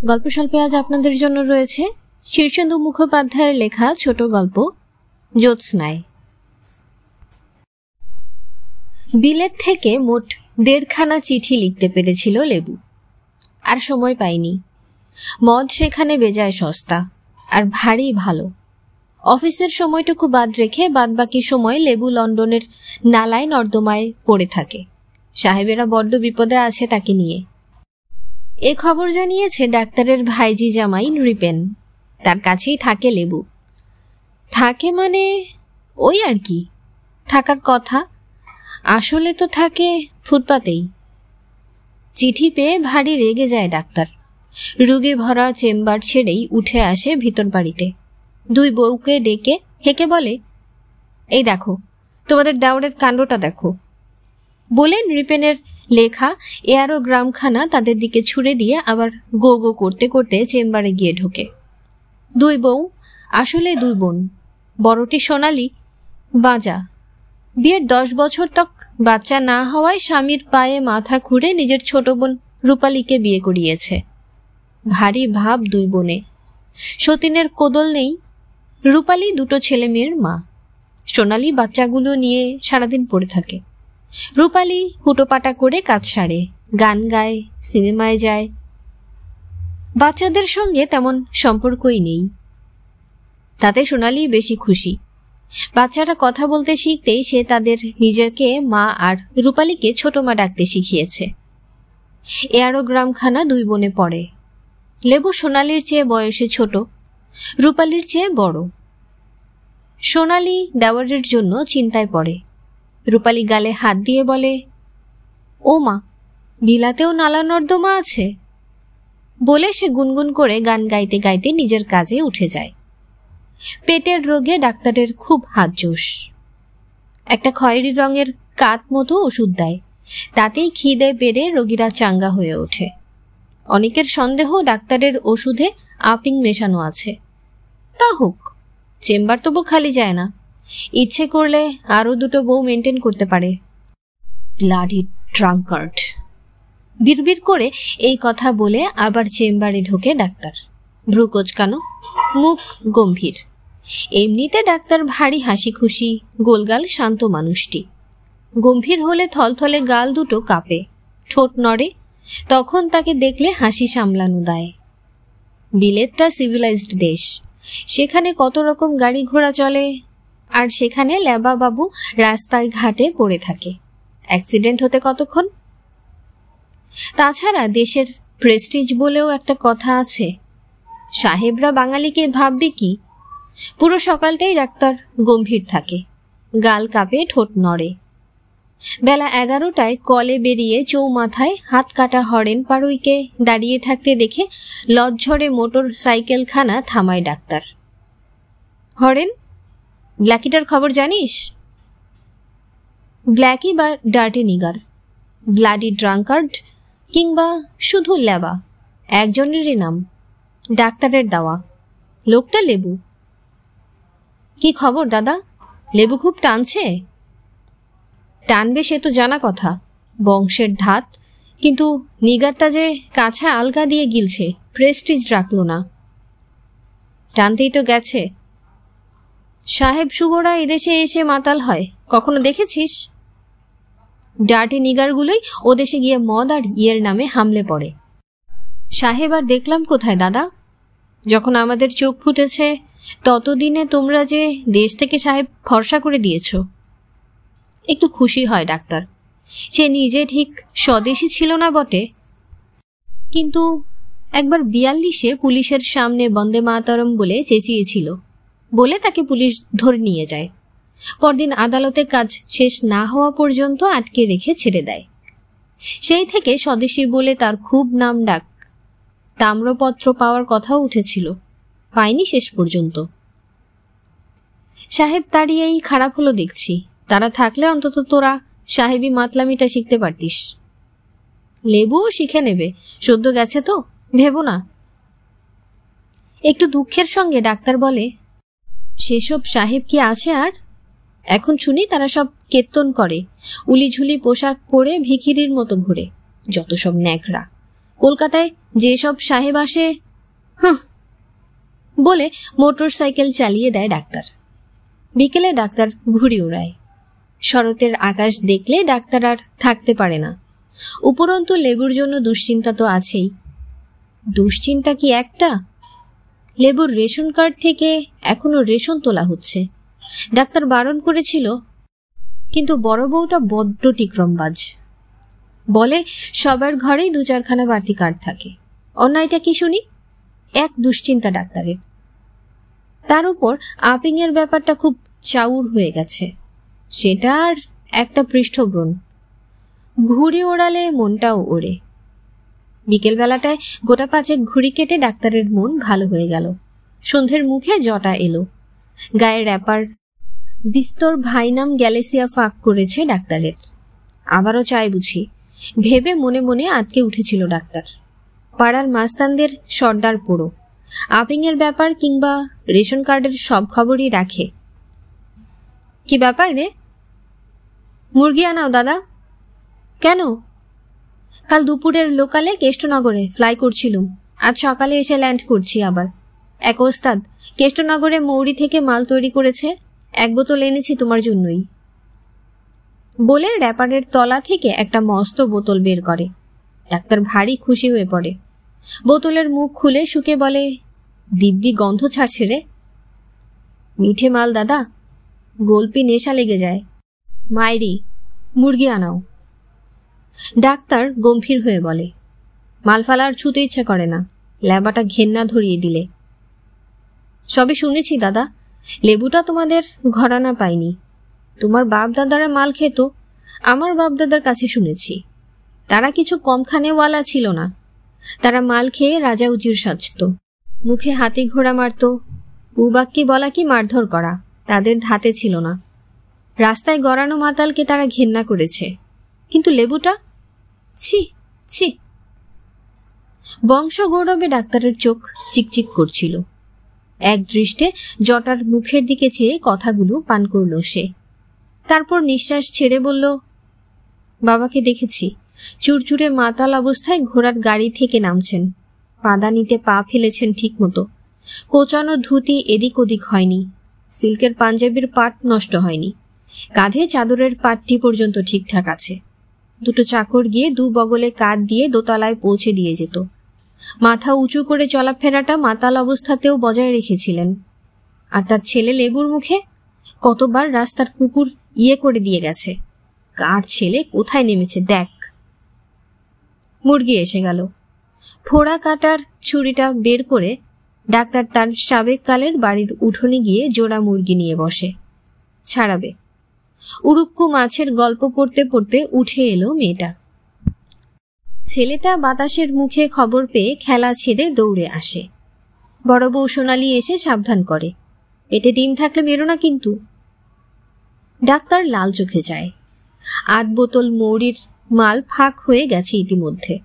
গল্পস্বল্পে আজ আপনাদের জন্য রয়েছে শীর্ষেন্দু মুখোপাধ্যায়ের লেখা ছোট গল্প জ্যোৎস্নায়। বিলেত থেকে মোট 1.5খানা চিঠি লিখতে পেরেছিল লেবু। আর সময় পায়নি। মদ সেখানে বেজায় সস্তা আর ভারী ভালো। অফিসের সময়টুকু বাদ রেখে বাদবাকি সময় লেবু লন্ডনের নালায় নর্দমায় পড়ে থাকে। সাহেবেরা বড্ড বিপদে আছে তাকে নিয়ে। এ খবর জানিয়েছে ডাক্তারের ভাইজি জামাই নৃপেন। তার কাছেই থাকে লেবু। থাকে মানে ওই আর কি, থাকার কথা। আসলে তো থাকে ফুটপাতেই। চিঠি পেয়ে ভারী রেগে যায় ডাক্তার। রুগী ভরা চেম্বার ছেড়েই উঠে আসে ভিতর বাড়িতে। 2 বউকে ডেকে হেঁকে বলে, এই দেখো, তোমাদের দেওরের কাণ্ডটা দেখো। বলে নৃপেনের লেখা এয়ারোগ্রামখানা তাদের দিকে ছুড়ে দিয়ে আবার গো গো করতে করতে চেম্বারে গিয়ে ঢোকে। 2 বউ, আসলে 2 বোন। বড়টি সোনালি, বাঁজা। বিয়ের 10 বছর তক বাচ্চা না হওয়ায় স্বামীর পায়ে মাথা খুঁড়ে নিজের ছোট বোন রূপালীকে বিয়ে করিয়েছে। ভারী ভাব 2 বোনে। সতীনের কোদল নেই। রূপালী 2 ছেলে মেয়ের মা। সোনালি বাচ্চাগুলো নিয়ে সারাদিন পড়ে থাকে। রূপালী হুটোপাটা করে কাজ সারে, গান গায়, সিনেমায় যায়। বাচ্চাদের সঙ্গে তেমন সম্পর্কই নেই। তাতে সোনালি বেশি খুশি। বাচ্চারা কথা বলতে শিখতেই সে তাদের নিজেকে মা আর রূপালীকে ছোট মা ডাকতে শিখিয়েছে। এয়ারোগ্রামখানা 2 বোনে পড়ে। লেবু সোনালির চেয়ে বয়সে ছোট, রূপালীর চেয়ে বড়। সোনালি দেওয়ারের জন্য চিন্তায় পড়ে। রূপালী গালে হাত দিয়ে বলে, ও মা, বিলাতেও নালা নর্দমা আছে। বলে সে গুনগুন করে গান গাইতে গাইতে নিজের কাজে উঠে যায়। পেটের রোগে ডাক্তারের খুব হাতজোশ। একটা খয়েরি রঙের কাত মতো ওষুধ দেয়। তাতেই খিদে বেড়ে রোগীরা চাঙ্গা হয়ে ওঠে। অনেকের সন্দেহ ডাক্তারের ওষুধে আপিং মেশানো আছে। তা হোক, চেম্বার তবু খালি যায় না। ইচ্ছে করলে আরো 2 বউ মেনটেন করতে পারে। ব্লাডি ড্রাঙ্কার্ড। বিড়বিড় করে এই কথা বলে আবার চেম্বারে ঢোকে ডাক্তার। ভ্রু কোচকানো, মুখ গম্ভীর। এমনিতে ডাক্তার ভারী হাসি খুশি, গোলগাল শান্ত মানুষটি। গম্ভীর হলে থলথলে গাল 2 কাঁপে, ঠোঁট নড়ে। তখন তাকে দেখলে হাসি সামলানো দায়। বিলেতটা সিভিলাইজড দেশ। সেখানে কত রকম গাড়ি ঘোড়া চলে, আর সেখানে লেবা বাবু রাস্তায় ঘাটে পড়ে থাকে। অ্যাক্সিডেন্ট হতে কতক্ষণ। তাছাড়া দেশের প্রেস্টিজ বলেও একটা কথা আছে। সাহেবরা বাঙালিকে ভাববে কি। পুরো সকালটাই ডাক্তার গম্ভীর থাকে। গাল কাঁপে, ঠোঁট নড়ে। বেলা 11টায় কলে বেরিয়ে চৌমাথায় হাত কাটা হরেন পাড়ুইকে দাঁড়িয়ে থাকতে দেখে লজ্জরে মোটর সাইকেলখানা থামায় ডাক্তার। হরেন, ব্ল্যাকিটার খবর জানিস? ব্ল্যাকি বা ডার্টি নিগার, ব্লাডি ড্রাঙ্কার্ড কিংবা শুধু লেবা, একজনেরই নাম। ডাক্তারের দেওয়া। লোকটা লেবু। কি খবর দাদা? লেবু খুব টানছে? টানবে সে তো জানা কথা, বংশের ধাত। কিন্তু নিগারটা যে কাছা আলগা দিয়ে গিলছে, প্রেস্টিজ রাখল না। টানতেই তো গেছে। সাহেব শুভরা এদেশে এসে মাতাল হয়, কখনো দেখেছিস? ডার্টি নিগারগুলোই ও দেশে গিয়ে মদ আর ইয়ের নামে হামলে পড়ে। সাহেব আর দেখলাম কোথায় দাদা? যখন আমাদের চোখ ফুটেছে ততদিনে তোমরা যে দেশ থেকে সাহেব ভরসা করে দিয়েছ। একটু খুশি হয় ডাক্তার। সে নিজে ঠিক স্বদেশী ছিল না বটে, কিন্তু একবার 42-এ পুলিশের সামনে বন্দে মাতরম বলে চেঁচিয়েছিল বলে তাকে পুলিশ ধরে নিয়ে যায়। পরদিন আদালতে কাজ শেষ না হওয়া পর্যন্ত আটকে রেখে ছেড়ে দেয়। সেই থেকে স্বদেশী বলে তার খুব নাম ডাক। তাম্রপত্র পাওয়ার কথাও উঠেছিল, পায়নি শেষ পর্যন্ত। সাহেব তাড়িয়েই খারাপ হলো দেখছি। তারা থাকলে অন্তত তোরা সাহেবী মাতলামিটা শিখতে পারতিস। লেবুও শিখে নেবে, সদ্য গেছে তো, ভেবো না। একটু দুঃখের সঙ্গে ডাক্তার বলে, সেসব সাহেব কি আছে আর? এখন শুনি তারা সব কেত্তন করে, উলিঝুলি পোশাক পরে ভিখিরির মতো ঘুরে। যত সব ন্যাকড়া। কলকাতায় যেসব সাহেব আসে বলে মোটর সাইকেল চালিয়ে দেয় ডাক্তার। বিকেলে ডাক্তার ঘুড়ি ওড়ায়। শরতের আকাশ দেখলে ডাক্তার আর থাকতে পারে না। উপরন্তু লেবুর জন্য দুশ্চিন্তা তো আছেই। দুশ্চিন্তা কি একটা? লেবুর রেশন কার্ড থেকে এখনো রেশন তোলা হচ্ছে। ডাক্তার বারণ করেছিল, কিন্তু বড় বউটা বড্ড টিকরমবাজ। বলে সবার ঘরেই 2-4খানা বাড়তি কার্ড থাকে। অন্যায়টা কি শুনি? এক দুশ্চিন্তা ডাক্তারের। তার উপর আপিং এর ব্যাপারটা খুব চাউর হয়ে গেছে। সেটা আর একটা পৃষ্ঠব্রণ। ঘুড়ি ওড়ালে মনটাও ওড়ে। বিকেলবেলাটায় গোটা 5 ঘুড়ি কেটে ডাক্তারের মন ভালো হয়ে গেল। সন্ধ্যের মুখে জটা এলো। গায়ে র্যাপার বিস্তর ভাইনাম গ্যালেসিয়া ফাঁক করেছে ডাক্তারের। আবারও চাই বুঝি ভেবে মনে মনে আটকে উঠেছিল ডাক্তার। পাড়ার মাস্তানদের সর্দার পোড়ো আপিং এর ব্যাপার কিংবা রেশন কার্ডের সব খবরই রাখে। কি ব্যাপার রে? মুরগি আনাও দাদা। কেন? কাল দুপুরের লোকালে কেষ্টনগরে ফ্লাই করছিলুম, আজ সকালে এসে ল্যান্ড করছি। আবার এক ওস্তাদ কেষ্টনগরে মৌরি থেকে মাল তৈরি করেছে, 1 বোতল এনেছি তোমার জন্যই। বলে র্যাপারের তলা থেকে একটা মস্ত বোতল বের করে। ডাক্তার ভারী খুশি হয়ে পড়ে। বোতলের মুখ খুলে শুকে বলে, দিব্যি গন্ধ ছাড়ছে রে। মিঠে মাল দাদা, গল্পি নেশা লেগে যায়। মায়েরি, মুরগি আনাও। ডাক্তার গম্ভীর হয়ে বলে, মাল ফালার ছুতে ইচ্ছা করে না, ল্যাবাটা ঘেন্না ধরিয়ে দিলে। সবে শুনেছি দাদা, লেবুটা তোমাদের ঘরানা পাইনি। তোমার বাপ দাদারা মাল খেত, আমার বাপ দাদার কাছে শুনেছি। তারা কিছু কমখানেওয়ালা ছিল না। তারা মাল খেয়ে রাজা উজির সাজত, মুখে হাতে ঘোড়া মারত। কুবাক্যে বলা কি মারধর করা তাদের ধাতে ছিল না। রাস্তায় গড়ানো মাতালকে তারা ঘেন্না করেছে, কিন্তু লেবুটা ছি ছি। বংশ গৌরবে ডাক্তারের চোখ চিকচিক করছিল। এক দৃষ্টে জটার মুখের দিকে চেয়ে কথাগুলো পান করল সে। তারপর নিঃশ্বাস ছেড়ে বলল, বাবাকে দেখেছি চুরচুরে মাতাল অবস্থায় ঘোড়ার গাড়ি থেকে নামছেন। পাদানিতে পা ফেলেছেন ঠিক মতো। কোচানো ধুতি এদিক ওদিক হয়নি। সিল্কের পাঞ্জাবির পাট নষ্ট হয়নি। কাঁধে চাদরের পাটটি পর্যন্ত ঠিকঠাক আছে। 2 চাকর গিয়ে 2 বগলে কাঁধ দিয়ে দোতলায় পৌঁছে দিয়ে যেত। মাথা উঁচু করে চলাফেরাটা মাতাল অবস্থাতেও বজায় রেখেছিলেন। আর তার ছেলে লেবুর মুখে কতবার রাস্তার কুকুর ইয়ে করে দিয়ে গেছে, কার ছেলে কোথায় নেমেছে দেখ। মুরগি এসে গেল। ফোড়া কাটার ছুরিটা বের করে ডাক্তার তার সাবেক কালের বাড়ির উঠোনে গিয়ে জোড়া মুরগি নিয়ে বসে। ছাড়াবে। উড়ুক্কু মাছের গল্প পড়তে পড়তে উঠে এলো মেয়েটা। ছেলেটা বাতাসের মুখে খবর পেয়ে খেলা ছেড়ে দৌড়ে আসে। বড় বউ সোনালি এসে সাবধান করে, পেটে ডিম থাকলে মেরো না কিন্তু। ডাক্তার লাল চোখে যায়। 8 বোতল মৌরির মাল ফাঁক হয়ে গেছে ইতিমধ্যে।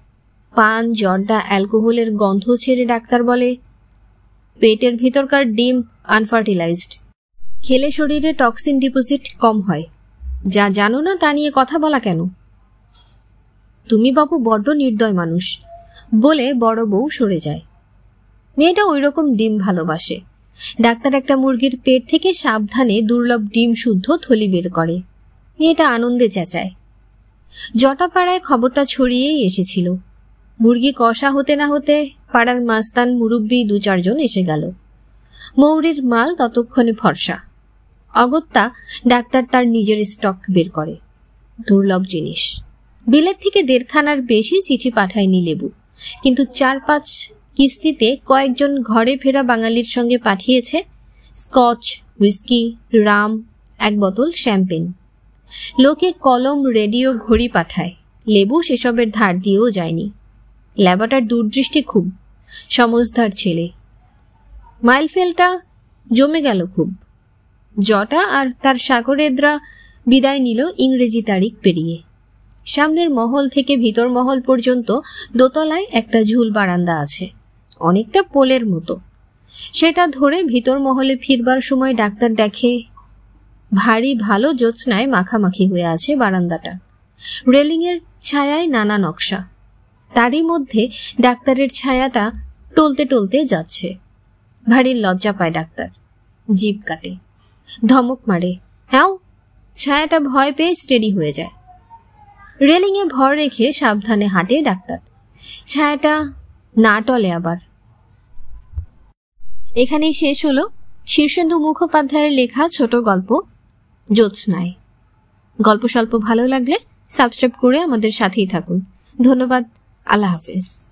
পান জর্দা অ্যালকোহলের গন্ধ ছেড়ে ডাক্তার বলে, পেটের ভিতরকার ডিম আনফার্টিলাইজড, খেলে শরীরে টক্সিন ডিপোজিট কম হয়। যা জানো না তা নিয়ে কথা বলা কেন? তুমি বাবু বড্ড নির্দয় মানুষ। বলে বড় বউ সরে যায়। মেয়েটা ওই রকম ডিম ভালোবাসে। ডাক্তার একটা মুরগির পেট থেকে সাবধানে দুর্লভ ডিম শুদ্ধ থলি বের করে। মেয়েটা আনন্দে চেঁচায়। জটাপাড়ায় খবরটা ছড়িয়েই এসেছিল। মুরগি কষা হতে না হতে পাড়ার মাস্তান মুরব্বী 2-4 জন এসে গেল। মৌরির মাল ততক্ষণে ফর্সা। অগত্যা ডাক্তার তার নিজের স্টক বের করে। দুর্লভ জিনিস। বিলেত থেকে 1.5 খানার বেশি চিঠি পাঠায়নি লেবু, কিন্তু 4-5 কিস্তিতে কয়েকজন ঘরে ফেরা বাঙালির সঙ্গে পাঠিয়েছে স্কচ, হুইস্কি, রাম, 1 বোতল শ্যাম্পেন। লোকে কলম, রেডিও, ঘড়ি পাঠায়। লেবু সেসবের ধার দিয়েও যায়নি। ল্যাবাটার দূরদৃষ্টি খুব। সমজদার ছেলে। মাইলফেলটা জমে গেল খুব। জটা আর তার সাগরেদরা বিদায় নিল ইংরেজি তারিখ পেরিয়ে। সামনের মহল থেকে ভিতর মহল পর্যন্ত দোতলায় একটা ঝুল বারান্দা আছে, অনেকটা পোলের মতো। সেটা ধরে ভিতর মহলে ফিরবার সময় ডাক্তার দেখে ভারী ভালো জ্যোৎস্নায় মাখামাখি হয়ে আছে বারান্দাটা। রেলিংয়ের ছায়ায় নানা নকশা। তারই মধ্যে ডাক্তারের ছায়াটা টলতে টলতে যাচ্ছে। ভারী লজ্জা পায় ডাক্তার, জিভ কাটে, ধমক মারে, হ্যাঁ। ছায়াটা ভয় পেয়ে স্টেডি হয়ে যায়। রেলিংয়ে ভর রেখে সাবধানে হাঁটে ডাক্তার। ছায়াটা না টলে আবার। এখানেই শেষ হলো শীর্ষেন্দু মুখোপাধ্যায়ের লেখা ছোট গল্প জ্যোৎস্নায়। গল্প স্বল্প ভালো লাগলে সাবস্ক্রাইব করে আমাদের সাথেই থাকুন। ধন্যবাদ। আল্লাহ হাফেজ।